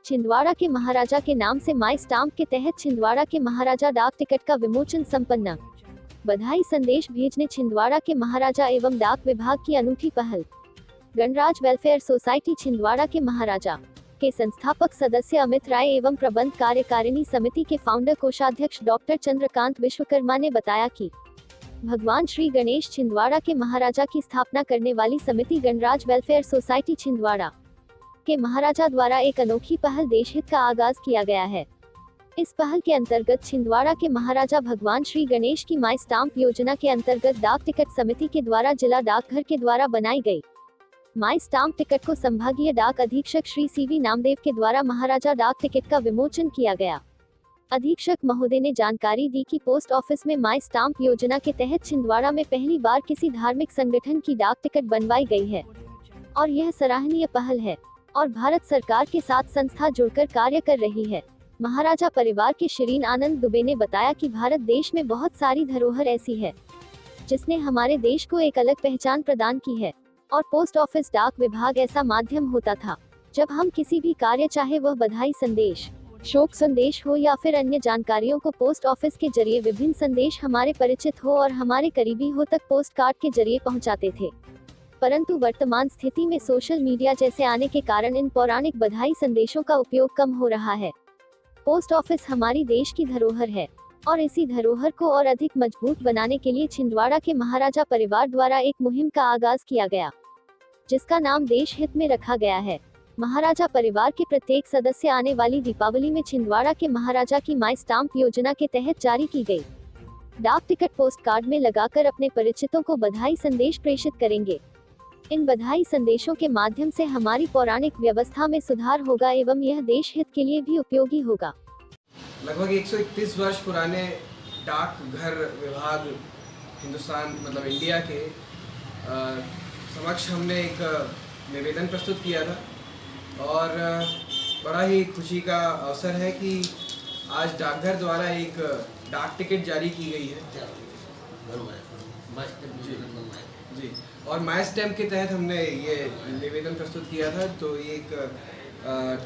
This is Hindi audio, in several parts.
छिंदवाड़ा के महाराजा के नाम से माई स्टाम्प के तहत छिंदवाड़ा के महाराजा डाक टिकट का विमोचन संपन्न। बधाई संदेश भेजने छिंदवाड़ा के महाराजा एवं डाक विभाग की अनूठी पहल। गणराज वेलफेयर सोसाइटी छिंदवाड़ा के महाराजा के संस्थापक सदस्य अमित राय एवं प्रबंध कार्यकारिणी समिति के फाउंडर कोषाध्यक्ष डॉक्टर चंद्रकांत विश्वकर्मा ने बताया कि भगवान श्री गणेश छिंदवाड़ा के महाराजा की स्थापना करने वाली समिति गणराज वेलफेयर सोसाइटी छिंदवाड़ा के महाराजा द्वारा एक अनोखी पहल देश हित का आगाज किया गया है। इस पहल के अंतर्गत छिंदवाड़ा के महाराजा भगवान श्री गणेश की माई स्टाम्प योजना के अंतर्गत डाक टिकट समिति के द्वारा जिला डाकघर के द्वारा बनाई गई माई स्टाम्प टिकट को संभागीय डाक अधीक्षक श्री सीवी नामदेव के द्वारा महाराजा डाक टिकट का विमोचन किया गया। अधीक्षक महोदय ने जानकारी दी कि पोस्ट ऑफिस में माई स्टाम्प योजना के तहत छिंदवाड़ा में पहली बार किसी धार्मिक संगठन की डाक टिकट बनवाई गई है और यह सराहनीय पहल है और भारत सरकार के साथ संस्था जुड़कर कार्य कर रही है। महाराजा परिवार के शिरीन आनंद दुबे ने बताया कि भारत देश में बहुत सारी धरोहर ऐसी है जिसने हमारे देश को एक अलग पहचान प्रदान की है और पोस्ट ऑफिस डाक विभाग ऐसा माध्यम होता था जब हम किसी भी कार्य, चाहे वह बधाई संदेश, शोक संदेश हो या फिर अन्य जानकारियों को पोस्ट ऑफिस के जरिए विभिन्न संदेश हमारे परिचित हो और हमारे करीबी हो तक पोस्ट कार्ड के जरिए पहुंचाते थे। परंतु वर्तमान स्थिति में सोशल मीडिया जैसे आने के कारण इन पौराणिक बधाई संदेशों का उपयोग कम हो रहा है। पोस्ट ऑफिस हमारी देश की धरोहर है और इसी धरोहर को और अधिक मजबूत बनाने के लिए छिंदवाड़ा के महाराजा परिवार द्वारा एक मुहिम का आगाज किया गया जिसका नाम देश हित में रखा गया है। महाराजा परिवार के प्रत्येक सदस्य आने वाली दीपावली में छिंदवाड़ा के महाराजा की माई स्टाम्प योजना के तहत जारी की गई डाक टिकट पोस्ट कार्ड में लगाकर अपने परिचितों को बधाई संदेश प्रेषित करेंगे। इन बधाई संदेशों के माध्यम से हमारी पौराणिक व्यवस्था में सुधार होगा एवं यह देश हित के लिए भी उपयोगी होगा। लगभग 131 वर्ष पुराने डाकघर विभाग हिंदुस्तान मतलब इंडिया के समक्ष हमने एक निवेदन प्रस्तुत किया था और बड़ा ही खुशी का अवसर है कि आज डाकघर द्वारा एक डाक टिकट जारी की गई है जी और माई स्टैम्प के तहत हमने ये निवेदन प्रस्तुत किया था। तो ये एक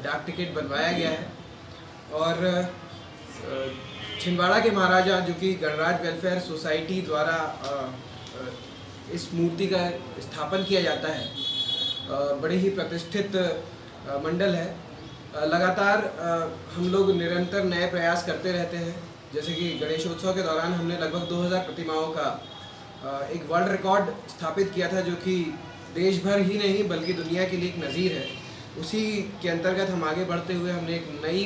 डाक टिकट बनवाया गया है और छिंदवाड़ा के महाराजा जो कि गणराज वेलफेयर सोसाइटी द्वारा इस मूर्ति का स्थापन किया जाता है। बड़े ही प्रतिष्ठित मंडल है। लगातार हम लोग निरंतर नए प्रयास करते रहते हैं। जैसे कि गणेशोत्सव के दौरान हमने लगभग 2000 प्रतिमाओं का एक वर्ल्ड रिकॉर्ड स्थापित किया था जो कि देश भर ही नहीं बल्कि दुनिया के लिए एक नज़ीर है। उसी के अंतर्गत हम आगे बढ़ते हुए हमने एक नई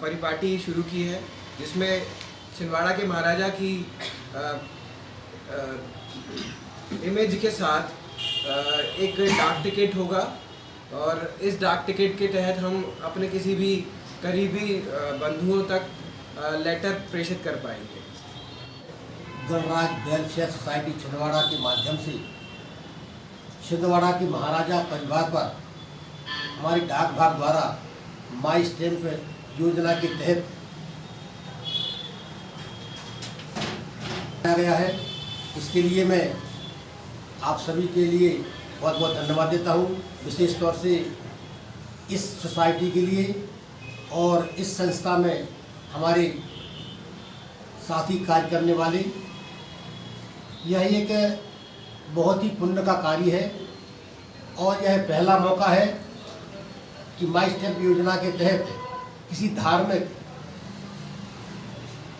परिपाटी शुरू की है जिसमें छिंदवाड़ा के महाराजा की इमेज के साथ एक डाक टिकट होगा और इस डाक टिकट के तहत हम अपने किसी भी करीबी बंधुओं तक लेटर प्रेषित कर पाएंगे। गणराज वेलफेयर सोसाइटी छिंदवाड़ा के माध्यम से छिंदवाड़ा के महाराजा परिवार पर हमारी डाक विभाग द्वारा माई स्टैम्प योजना के तहत बनाया गया है। इसके लिए मैं आप सभी के लिए बहुत बहुत धन्यवाद देता हूँ, विशेष तौर से इस सोसाइटी के लिए और इस संस्था में हमारे साथी कार्य करने वाले। यह एक बहुत ही पुण्य का कार्य है और यह पहला मौका है कि माई स्टैम्प योजना के तहत किसी धार्मिक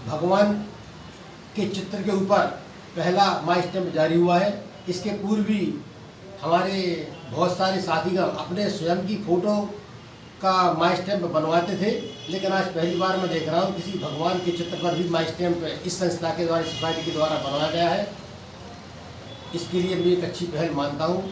भगवान के चित्र के ऊपर पहला माई स्टैम्प जारी हुआ है। इसके पूर्व भी हमारे बहुत सारे साथीगण अपने स्वयं की फ़ोटो का माई स्टैम्प बनवाते थे, लेकिन आज पहली बार मैं देख रहा हूँ किसी भगवान के चित्र पर भी माई स्टैम्प इस संस्था के द्वारा, सोसाइटी के द्वारा बनवाया गया है। इसके लिए मैं एक अच्छी पहल मानता हूँ।